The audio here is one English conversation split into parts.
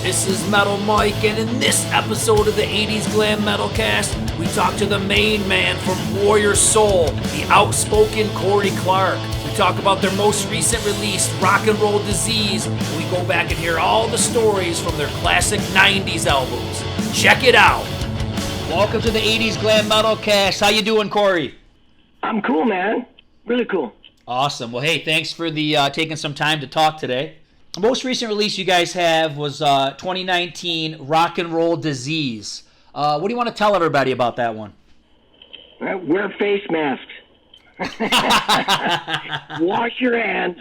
This is Metal Mike, and in this episode of the 80's Glam Metalcast, we talk to the main man from Warrior Soul, the outspoken Kory Clarke. We talk about their most recent release, Rock and Roll Disease, and we go back and hear all the stories from their classic 90's albums. Check it out. Welcome to the 80's Glam Metalcast. How you doing, Kory? I'm cool, man. Really cool. Awesome. Well, hey, thanks for the taking some time to talk today. The most recent release you guys have was 2019 Rock and Roll Disease. What do you want to tell everybody about that one? Wear face masks. Wash your hands.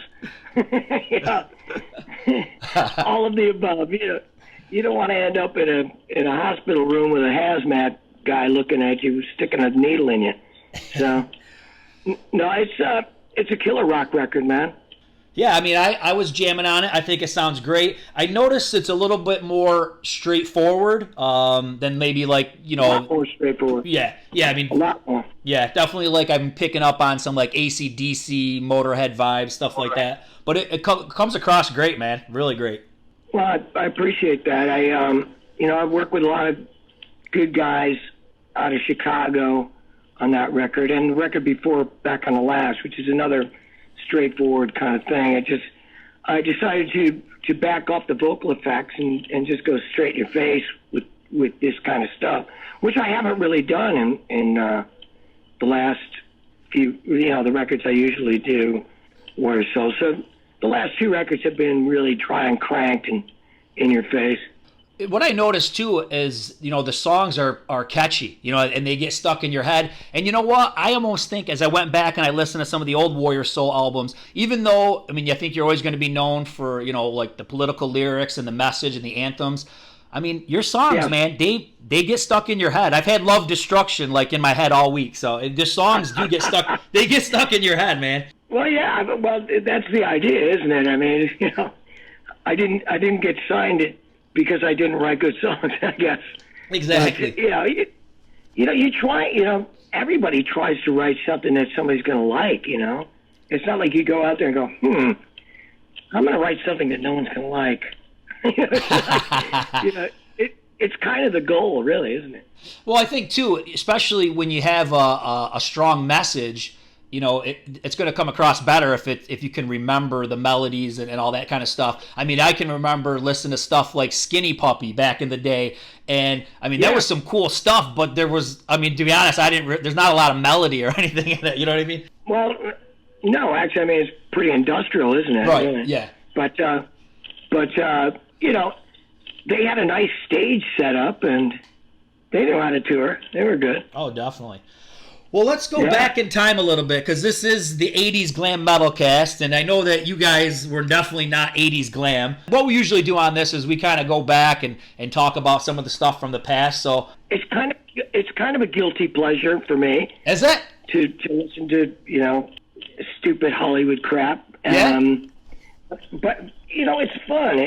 All of the above. You don't want to end up in a hospital room with a hazmat guy looking at you, sticking a needle in you. So, no, it's a killer rock record, man. Yeah, I mean, I was jamming on it. I think it sounds great. I noticed it's a little bit more straightforward than maybe like, A lot more straightforward. Yeah, I mean. A lot more. Yeah, definitely like I'm picking up on some like AC/DC, Motorhead vibes, stuff like that. But it comes across great, man. Really great. Well, I appreciate that. I work with a lot of good guys out of Chicago on that record, and the record before, Back on the Last, which is another straightforward kind of thing. I decided to back off the vocal effects and just go straight in your face with this kind of stuff, which I haven't really done in the last few, the records I usually do were so the last two records have been really dry and cranked and in your face. What I noticed too is, the songs are catchy, and they get stuck in your head. And you know what? I almost think as I went back and I listened to some of the old Warrior Soul albums, even though, I mean, I think you're always going to be known for, like the political lyrics and the message and the anthems. I mean, your songs, man, they get stuck in your head. I've had Love Destruction like in my head all week. So the songs do get stuck. They get stuck in your head, man. Well, yeah. Well, that's the idea, isn't it? I mean, I didn't get signed because I didn't write good songs, I guess. Exactly. But, you try, everybody tries to write something that somebody's going to like, It's not like you go out there and go, I'm going to write something that no one's going to like. It's kind of the goal, really, isn't it? Well, I think, too, especially when you have a strong message, it's going to come across better if you can remember the melodies and all that kind of stuff. I mean, I can remember listening to stuff like Skinny Puppy back in the day, and I mean, there was some cool stuff, but there was, I mean, to be honest, there's not a lot of melody or anything in it, you know what I mean? Well, no, actually, I mean, it's pretty industrial, isn't it? Right, really? Yeah. But they had a nice stage set up, and they knew how to tour. They were good. Oh, definitely. Well, let's go back in time a little bit, because this is the 80's Glam Metalcast, and I know that you guys were definitely not 80's Glam. What we usually do on this is we kind of go back and talk about some of the stuff from the past. So it's kind of a guilty pleasure for me. Is it? To listen to, stupid Hollywood crap. Yeah. But, it's fun.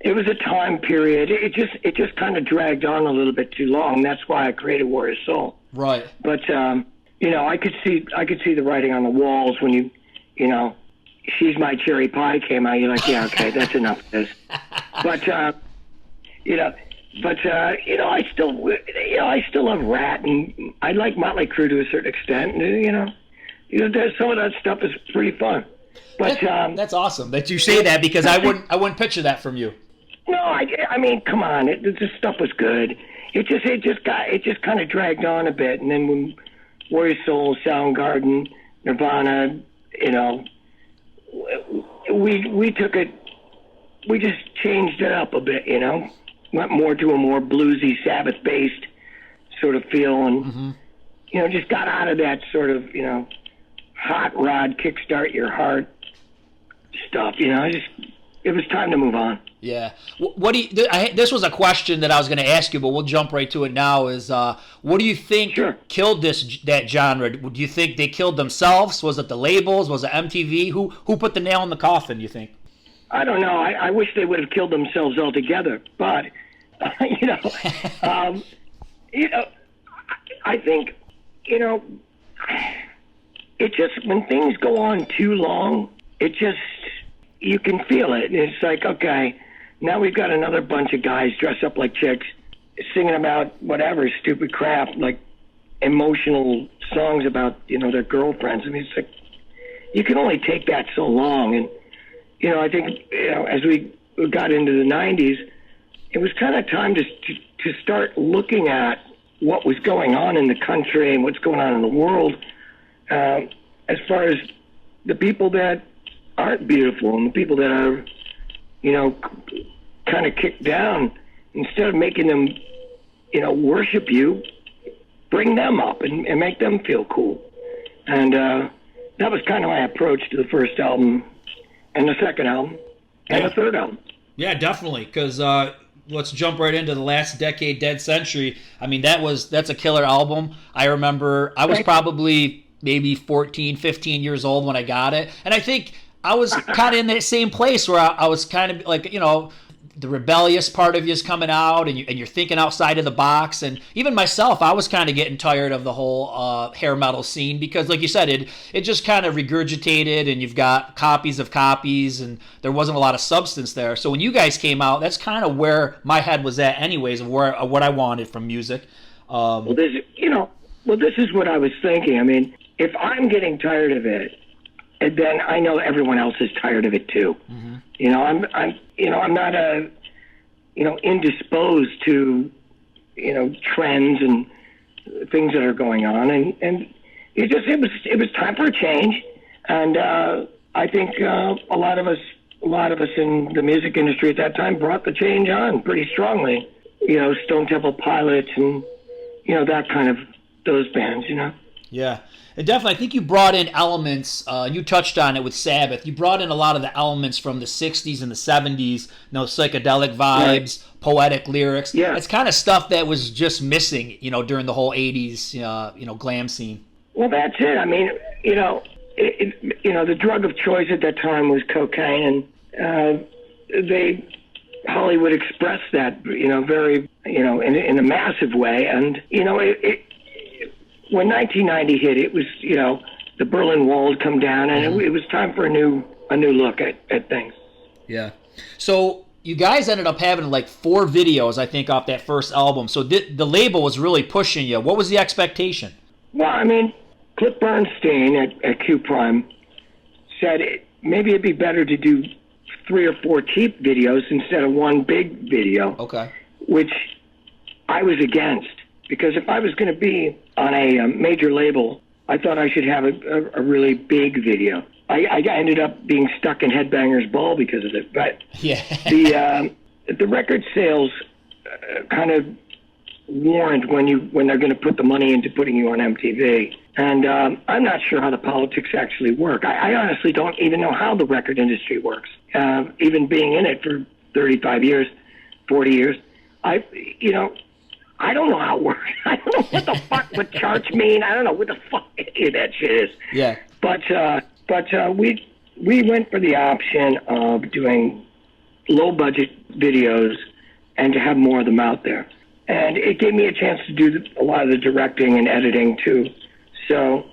It was a time period. It just kind of dragged on a little bit too long. That's why I created Warrior Soul. Right. But I could see the writing on the walls when She's My Cherry Pie came out. You're like, yeah, okay, that's enough of this. But I still love Rat, and I like Motley Crue to a certain extent. Some of that stuff is pretty fun. But that's awesome that you say that, because I wouldn't picture that from you. No, I mean, come on. This stuff was good. It just kind of dragged on a bit, and then when Warrior Soul, Soundgarden, Nirvana, we took it. We just changed it up a bit, went more to a more bluesy, Sabbath-based sort of feel, and just got out of that sort of hot rod, kickstart your heart stuff. It was time to move on. Yeah. What do you? This was a question that I was going to ask you, but we'll jump right to it now. Is what do you think killed that genre? Do you think they killed themselves? Was it the labels? Was it MTV? Who put the nail in the coffin? You think? I don't know. I wish they would have killed themselves altogether. But I think it just, when things go on too long, it just, you can feel it. It's like, okay, Now we've got another bunch of guys dressed up like chicks, singing about whatever stupid crap, like emotional songs about, their girlfriends. I mean, it's like, you can only take that so long. And, I think, as we got into the 90s, it was kind of time to start looking at what was going on in the country and what's going on in the world, as far as the people that aren't beautiful and the people that are, kind of kicked down. Instead of making them, worship you, bring them up and make them feel cool. And that was kind of my approach to the first album and the second album and the third album. Yeah, definitely, because let's jump right into the last decade, Dead Century. I mean, that's a killer album. I remember I was probably maybe 14, 15 years old when I got it. And I think I was kind of in that same place where I was kind of like, the rebellious part of you is coming out, and you're thinking outside of the box. And even myself, I was kind of getting tired of the whole hair metal scene, because, like you said, it just kind of regurgitated, and you've got copies of copies, and there wasn't a lot of substance there. So when you guys came out, that's kind of where my head was at, anyways, of what I wanted from music. Well, this is what I was thinking. I mean, if I'm getting tired of it, and then I know everyone else is tired of it too. Mm-hmm. I'm not indisposed to, trends and things that are going on, and it was time for a change, and I think a lot of us in the music industry at that time brought the change on pretty strongly. Stone Temple Pilots and that kind of those bands. Yeah. And definitely, I think you brought in elements, you touched on it with Sabbath, you brought in a lot of the elements from the 60s and the 70s, psychedelic vibes, right, poetic lyrics. Yeah. It's kind of stuff that was just missing, during the whole 80s, glam scene. Well, that's it. I mean, the drug of choice at that time was cocaine, and Hollywood expressed that, very, in a massive way. And, when 1990 hit, it was, the Berlin Wall had come down, and it was time for a new look at things. Yeah. So you guys ended up having like 4 videos, I think, off that first album. So the label was really pushing you. What was the expectation? Well, I mean, Cliff Bernstein at Q Prime said maybe it'd be better to do 3 or 4 cheap videos instead of one big video. Okay. Which I was against. Because if I was going to be on a major label, I thought I should have a really big video. I ended up being stuck in Headbangers Ball because of it. But yeah. the record sales kind of warrant when they're going to put the money into putting you on MTV. And I'm not sure how the politics actually work. I honestly don't even know how the record industry works. Even being in it for 35 years, 40 years, I don't know how it works. I don't know what the fuck what charts mean. I don't know what the fuck any of that shit is. Yeah. But we went for the option of doing low budget videos and to have more of them out there. And it gave me a chance to do a lot of the directing and editing too. So,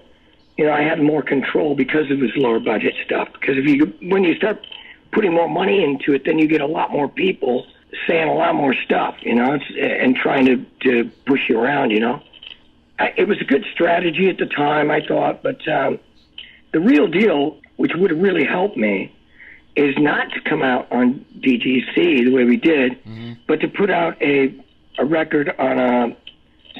I had more control because it was lower budget stuff. Because when you start putting more money into it, then you get a lot more people saying a lot more stuff, and trying to push you around, It was a good strategy at the time, I thought, but the real deal, which would have really helped me, is not to come out on DGC the way we did, but to put out a record on a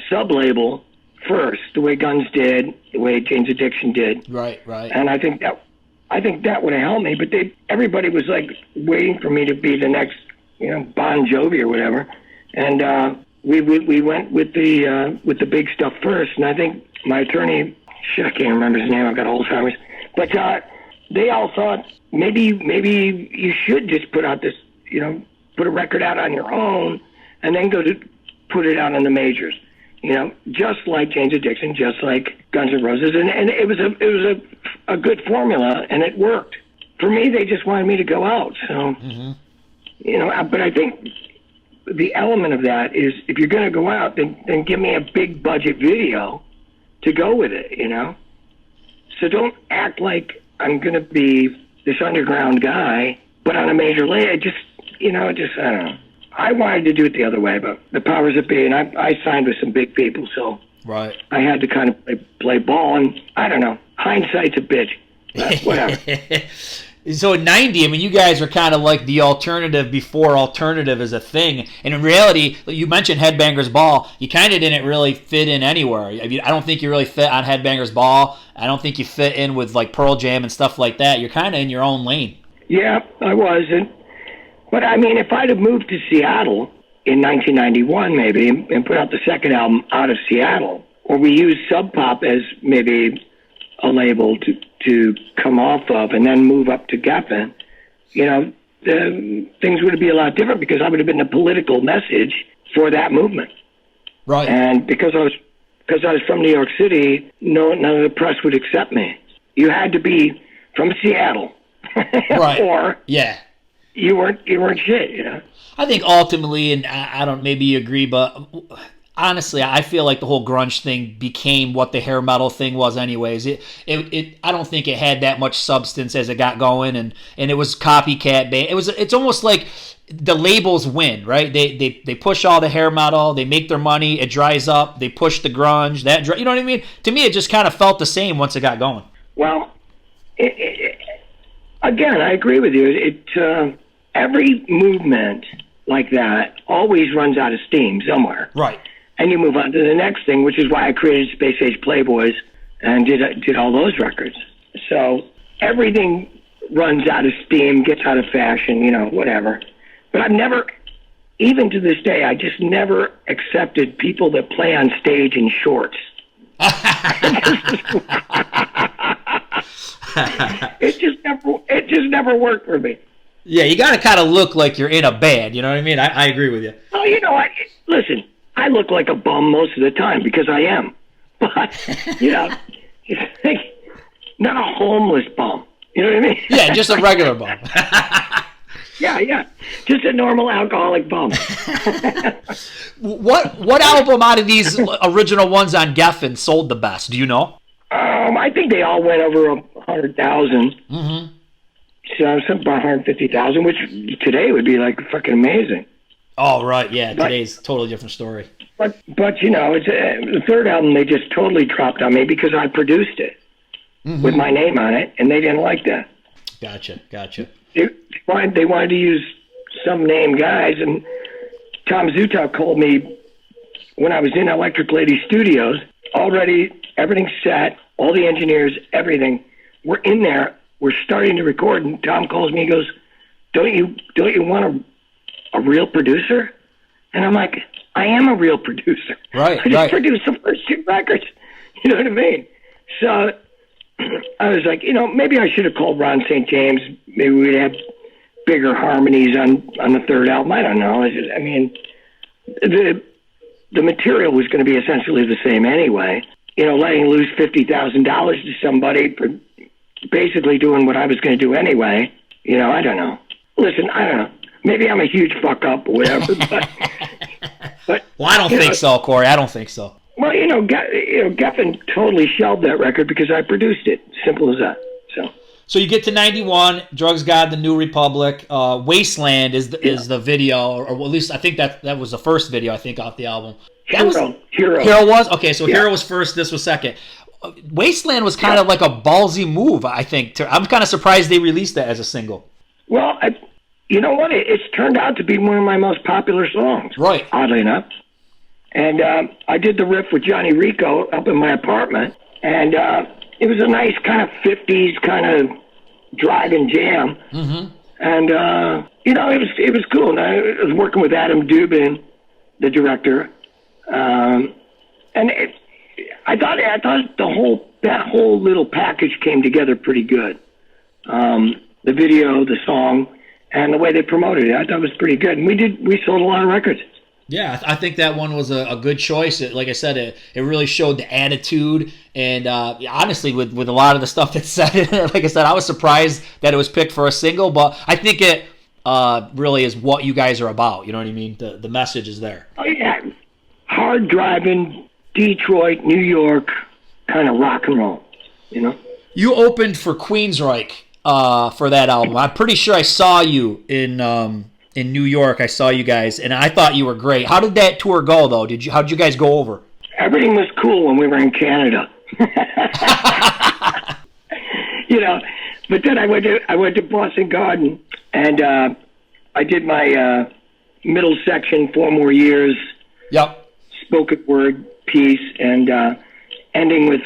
sub-label first, the way Guns did, the way Jane's Addiction did. Right. And I think that would have helped me, but everybody was like waiting for me to be the next Bon Jovi or whatever, and we went with the big stuff first. And I think my attorney, I can't remember his name. I've got Alzheimer's, but they all thought maybe you should just put out this, put a record out on your own, and then go to put it out on the majors. Just like Jane's Addiction, just like Guns N' Roses, and it was a good formula, and it worked. For me, they just wanted me to go out, so. Mm-hmm. But I think the element of that is if you're going to go out, then give me a big budget video to go with it, So don't act like I'm going to be this underground guy, but on a major label. Just, just, I don't know. I wanted to do it the other way, but the powers that be, and I signed with some big people, so Right. I had to kind of play ball, and I don't know. Hindsight's a bitch. Whatever. So in 90, I mean, you guys are kind of like the alternative before alternative is a thing. And in reality, you mentioned Headbangers Ball. You kind of didn't really fit in anywhere. I mean, I don't think you really fit on Headbangers Ball. I don't think you fit in with like Pearl Jam and stuff like that. You're kind of in your own lane. Yeah, I was. But I mean, if I'd have moved to Seattle in 1991 maybe and put out the second album out of Seattle, or we used Sub Pop as maybe a label to come off of and then move up to Geffen, things would be a lot different because I would have been a political message for that movement. Right. And because I was from New York City, none of the press would accept me. You had to be from Seattle. Right. Or yeah. You weren't shit, I think ultimately, and I don't, maybe you agree, but honestly, I feel like the whole grunge thing became what the hair metal thing was anyways. I don't think it had that much substance as it got going, and it was copycat band. It's almost like the labels win, right? They push all the hair metal, they make their money, it dries up, they push the grunge, you know what I mean? To me, it just kind of felt the same once it got going. Well, again, I agree with you. Every movement like that always runs out of steam somewhere. Right. And you move on to the next thing, which is why I created Space Age Playboys and did all those records. So everything runs out of steam, gets out of fashion, whatever. But I've never, even to this day, I just never accepted people that play on stage in shorts. It just never worked for me. Yeah, you got to kind of look like you're in a band. You know what I mean? I agree with you. Well, listen, I look like a bum most of the time because I am. But, not a homeless bum. You know what I mean? Yeah, just a regular bum. Yeah. Just a normal alcoholic bum. What album out of these original ones on Geffen sold the best? Do you know? I think they all went over 100,000. Mm-hmm. So something about 150,000, which today would be like fucking amazing. Oh, right, yeah. Today's a totally different story. But it's the third album they just totally dropped on me because I produced it with my name on it, and they didn't like that. Gotcha. They wanted to use some name guys, and Tom Zutaut called me when I was in Electric Lady Studios. Already, everything's set, all the engineers, everything. We're in there. We're starting to record, and Tom calls me. He goes, "Don't you want a real producer?" And I'm like, "I am a real producer. Right. I just produced the first two records." You know what I mean? So I was like, maybe I should have called Ron St. James. Maybe we'd have bigger harmonies on the third album. I don't know. The material was going to be essentially the same anyway. Letting loose $50,000 to somebody for basically doing what I was going to do anyway. I don't know. Listen, I don't know. Maybe I'm a huge fuck up or whatever, but well, I don't think so, Kory. I don't think so. Well, Geffen totally shelved that record because I produced it. Simple as that. So you get to 91, Drugs God, The New Republic, Wasteland is the video, or at least I think that was the first video, I think, off the album. Hero was? Okay, so Hero was first, this was second. Wasteland was kind of like a ballsy move, I think. I'm kind of surprised they released that as a single. Well, you know what? It's turned out to be one of my most popular songs. Right. Oddly enough. And I did the riff with Johnny Rico up in my apartment, and it was a nice kind of 50s kind of driving jam. Mm-hmm. And, it was cool. And I was working with Adam Dubin, the director. And I thought that whole little package came together pretty good. The video, the song, and the way they promoted it, I thought it was pretty good. And we sold a lot of records. Yeah, I think that one was a good choice. Like I said, it really showed the attitude, and honestly, with a lot of the stuff that's said in it, like I said, I was surprised that it was picked for a single, but I think it really is what you guys are about. You know what I mean? The message is there. Oh yeah, hard driving, Detroit, New York, kind of rock and roll. You opened for Queensryche for that album. I'm pretty sure I saw you in in New York. I saw you guys, and I thought you were great. How did that tour go, though? How did you guys go over? Everything was cool when we were in Canada. But then I went to Boston Garden, and I did my middle section, 4 more years. Yep. Spoken word piece, and ending with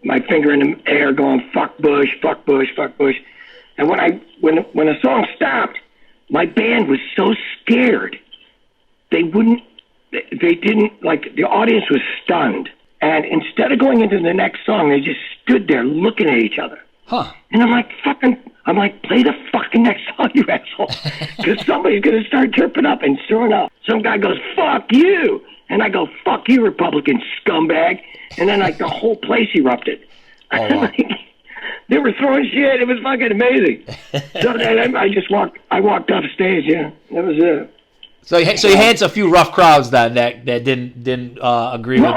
my finger in the air going fuck Bush, fuck Bush, fuck Bush. And when a song stopped, my band was so scared they didn't, like, the audience was stunned. And instead of going into the next song, they just stood there looking at each other. Huh. And I'm like, play the fucking next song, you asshole. Because somebody's going to start chirping up, and sure enough, some guy goes, fuck you. And I go, fuck you, Republican scumbag. And then, like, the whole place erupted. Oh, wow. They were throwing shit. It was fucking amazing. So then I walked off stage, yeah. That was it. So you had a few rough crowds then that didn't agree with.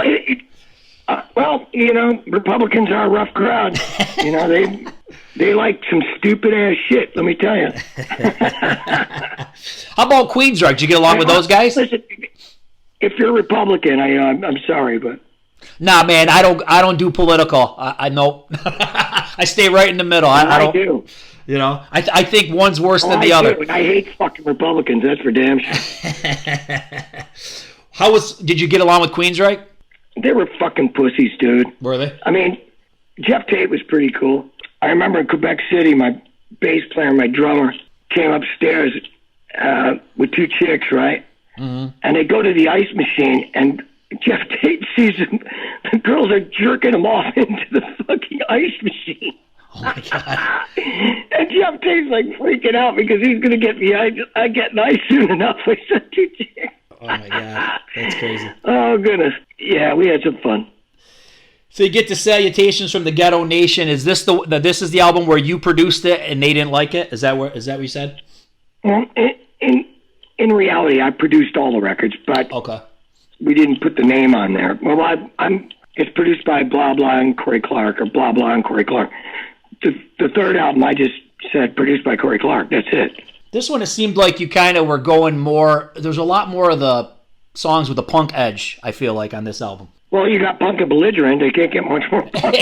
Republicans are a rough crowd. They like some stupid ass shit. Let me tell you. How about Queensrÿche? Did you get along with those guys? Listen, if you're Republican, I'm sorry, but nah, man, I don't do political. I know. I stay right in the middle. I don't do. I think one's worse than the other. I hate fucking Republicans. That's for damn sure. Did you get along with Queensrÿche? They were fucking pussies, dude. Were they? I mean, Jeff Tate was pretty cool. I remember in Quebec City, my bass player, my drummer, came upstairs with 2 chicks, right? Mm-hmm. And they go to the ice machine, and Jeff Tate sees them. The girls are jerking him off into the fucking ice machine. Oh my God. And Jeff Tate's like freaking out because he's going to get nice soon enough. I said, 2 chicks. Oh my God, that's crazy. Oh goodness, yeah, we had some fun. So you get the Salutations from the Ghetto Nation. Is this this is the album where you produced it and they didn't like it? Is that what you said? Well, in reality, I produced all the records, but okay, we didn't put the name on there. Well, it's produced by blah blah and Kory Clarke, or blah blah and Kory Clarke. The third album, I just said produced by Kory Clarke. That's it. This one, it seemed like you kind of were going more. There's a lot more of the songs with the punk edge, I feel like, on this album. Well, you got Punk and Belligerent. They can't get much more punk.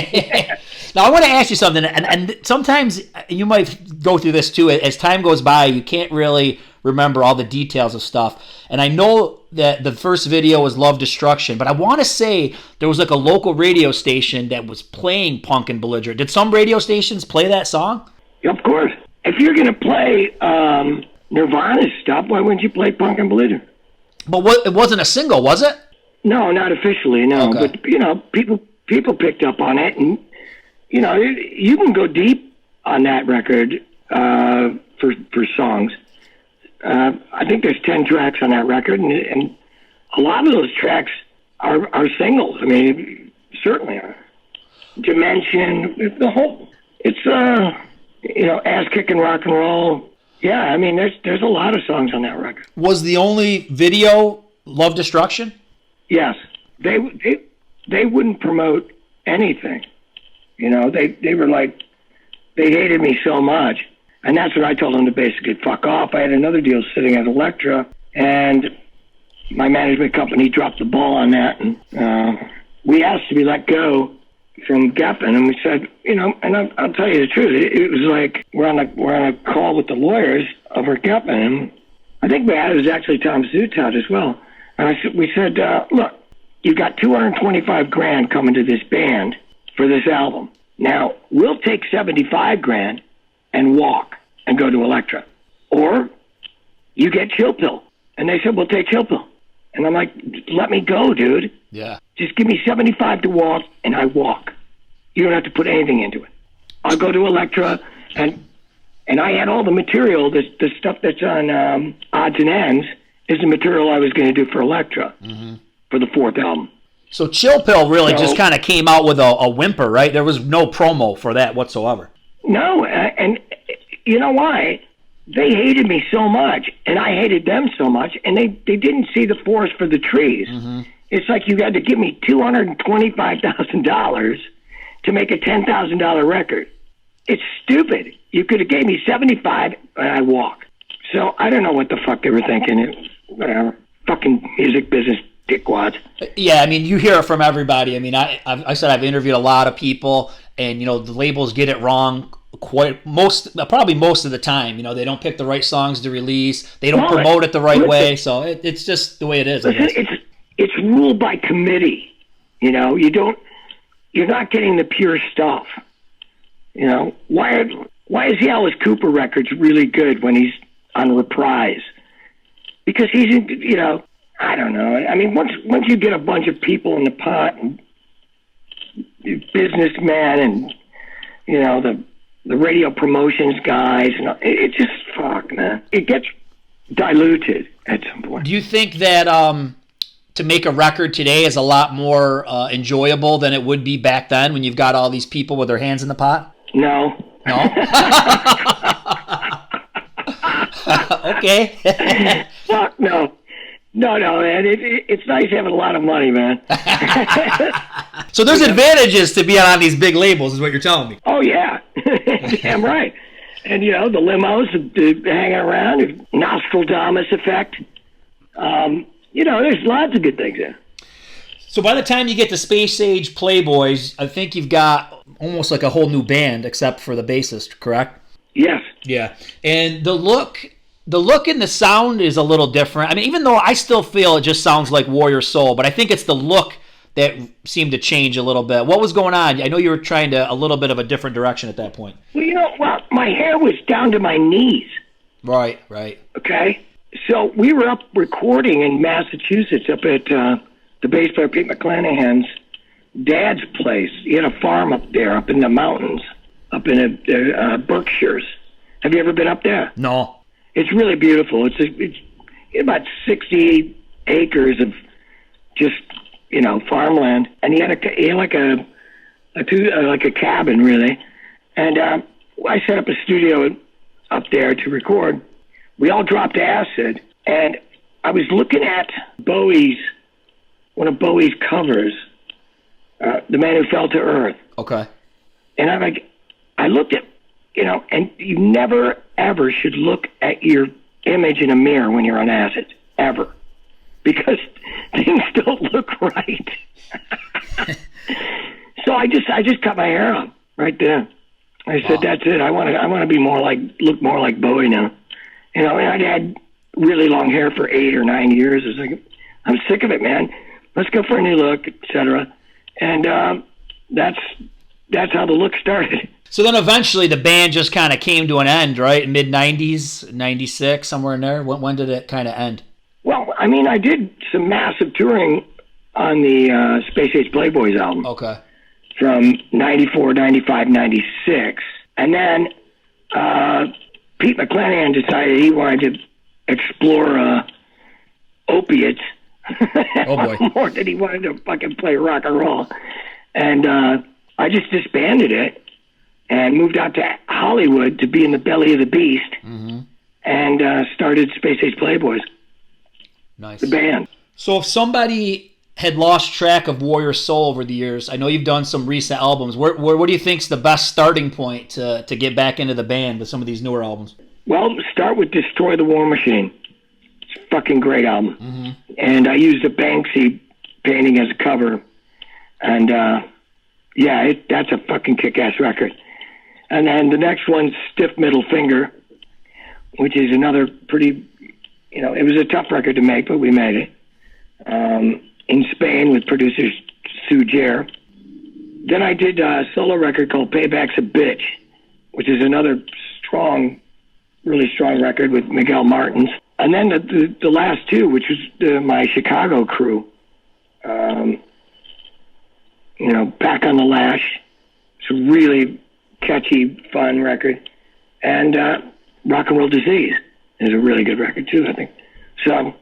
Now, I want to ask you something, and sometimes you might go through this too. As time goes by, you can't really remember all the details of stuff. And I know that the first video was Love Destruction, but I want to say there was like a local radio station that was playing Punk and Belligerent. Did some radio stations play that song? Of course. If you're going to play Nirvana's stuff, why wouldn't you play Punk and Belligerent? But it wasn't a single, was it? No, not officially, no. Okay. But, people picked up on it, and, you can go deep on that record for songs. I think there's 10 tracks on that record, and a lot of those tracks are singles. I mean, certainly are. Dimension, the whole, it's, ass-kicking rock and roll. Yeah, I mean, there's a lot of songs on that record. Was the only video Love Destruction? Yes. They wouldn't promote anything. They were like, they hated me so much. And that's when I told them to basically fuck off. I had another deal sitting at Elektra, and my management company dropped the ball on that. And we asked to be let go from Geffen, and we said, and I'll tell you the truth. It was like we're on a call with the lawyers over Geffen, and I think it was actually Tom Zutaut as well. And we said, look, you've got $225,000 coming to this band for this album. Now we'll take $75,000 and walk and go to Elektra, or you get Chill Pill. And they said, we'll take Chill Pill. And I'm like, let me go, dude. Yeah. Just give me $75 to walk, and I walk. You don't have to put anything into it. I'll go to Elektra, and I had all the material. The stuff that's on Odds and Ends is the material I was going to do for Elektra for the 4th album. So Chill Pill really just kind of came out with a whimper, right? There was no promo for that whatsoever. No, and you know why? They hated me so much, and I hated them so much, and they didn't see the forest for the trees. Mm-hmm. It's like you had to give me $225,000 to make a $10,000 record. It's stupid. You could have gave me $75,000 and I walk. So I don't know what the fuck they were thinking. Whatever. Fucking music business dickwads. Yeah, I mean, you hear it from everybody. I mean, I said I've interviewed a lot of people, and the labels get it wrong probably most of the time. They don't pick the right songs to release. They don't promote it the right way. So it's just the way it is. Listen, it's ruled by committee. You're not getting the pure stuff. Why is the Alice Cooper records really good when he's on Reprise? Because he's I don't know. I mean, once you get a bunch of people in the pot, and businessmen, and the radio promotions guys, and it just fuck, man. It gets diluted at some point. Do you think that to make a record today is a lot more enjoyable than it would be back then when you've got all these people with their hands in the pot? No. Okay. Fuck no. No, man. It's nice having a lot of money, man. So there's advantages to being on these big labels, is what you're telling me. Oh, yeah. Damn right. And, the limos, the hanging around, Nostradamus effect. There's lots of good things there. So by the time you get to Space Age Playboys, I think you've got almost like a whole new band, except for the bassist, correct? Yes. Yeah. And the look and the sound is a little different. I mean, even though I still feel it just sounds like Warrior Soul, but I think it's the look that seemed to change a little bit. What was going on? I know you were trying to a little bit of a different direction at that point. Well, my hair was down to my knees. Right. Okay? So we were up recording in Massachusetts up at the bass player Pete McClanahan's dad's place. He had a farm up there, up in the mountains, up in the Berkshires. Have you ever been up there? No. It's really beautiful. It's about 60 acres of just farmland, and he had like a cabin really, and I set up a studio up there to record. We all dropped acid, and I was looking at one of Bowie's covers, "The Man Who Fell to Earth." Okay. And I looked at, and you never ever should look at your image in a mirror when you're on acid, ever, because things don't look right. So I just cut my hair off right there. I said, "That's it. I want to be look more like Bowie now." And I'd had really long hair for 8 or 9 years. I was like, I'm sick of it, man. Let's go for a new look, etc. And that's how the look started. So then eventually the band just kind of came to an end, right? Mid-90s, 96, somewhere in there. When did it kind of end? Well, I mean, I did some massive touring on the Space Age Playboys album. Okay. From 94, 95, 96. And then Pete McClanahan decided he wanted to explore opiates. Oh, boy. More than he wanted to fucking play rock and roll. And I just disbanded it and moved out to Hollywood to be in the belly of the beast, and started Space Age Playboys. Nice. The band. So if somebody had lost track of Warrior Soul over the years, I know you've done some recent albums. What do you think's the best starting point to get back into the band with some of these newer albums? Well, start with Destroy the War Machine. It's a fucking great album. And I used a Banksy painting as a cover. And that's a fucking kick-ass record. And then the next one's Stiff Middle Finger, which is another pretty, it was a tough record to make, but we made it. In Spain with producer Sue Jer. Then I did a solo record called Payback's a Bitch, which is another really strong record with Miguel Martins. And then the last two, which was my Chicago crew. Back on the Lash. It's a really catchy, fun record. And Rock and Roll Disease is a really good record too, I think. So,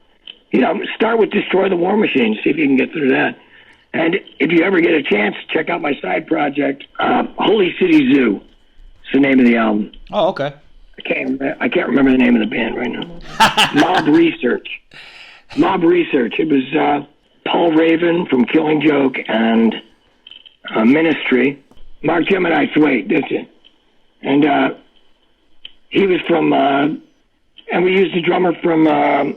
start with Destroy the War Machine, see if you can get through that. And if you ever get a chance, check out my side project, Holy City Zoo. It's the name of the album. Oh, okay. I can't remember the name of the band right now. Mob Research. It was Paul Raven from Killing Joke and Ministry. Mark Gemini Thwaite, that's it. And he was from And we used a drummer from, oh,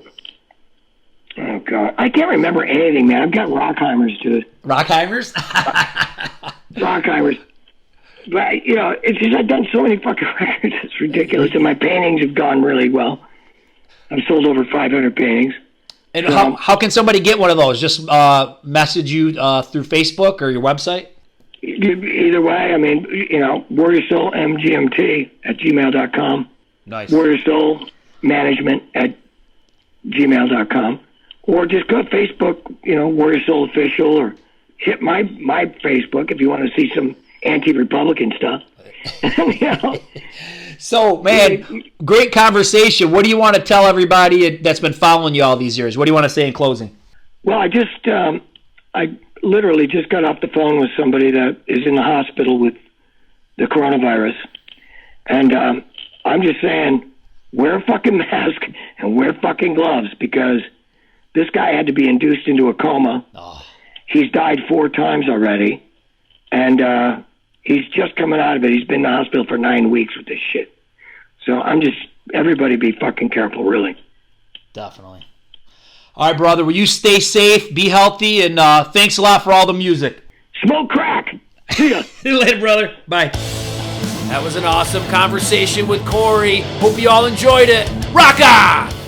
God. I can't remember anything, man. I've got Rockheimers, dude. Rockheimers? Rockheimers. But, you know, it's just I've done so many fucking records. It's ridiculous. And my paintings have gone really well. I've sold over 500 paintings. And how can somebody get one of those? Just message you through Facebook or your website? Either way, I mean, you know, Warrior Soul MGMT at gmail.com. Nice. Warrior Soul Management at gmail.com. Or just go to Facebook, you know, Warrior Soul Official, or hit my Facebook if you want to see some anti-Republican stuff. You know? So, man, great conversation. What do you want to tell everybody that's been following you all these years? What do you want to say in closing? Well, I literally just got off the phone with somebody that is in the hospital with the coronavirus. And I'm just saying, wear a fucking mask and wear fucking gloves, because this guy had to be induced into a coma. Oh. He's died 4 times already. And he's just coming out of it. He's been in the hospital for 9 weeks with this shit. So everybody be fucking careful, really. Definitely. All right, brother. Will you stay safe, be healthy, and thanks a lot for all the music. Smoke crack. See ya. See you later, brother. Bye. That was an awesome conversation with Kory. Hope you all enjoyed it. Rock on!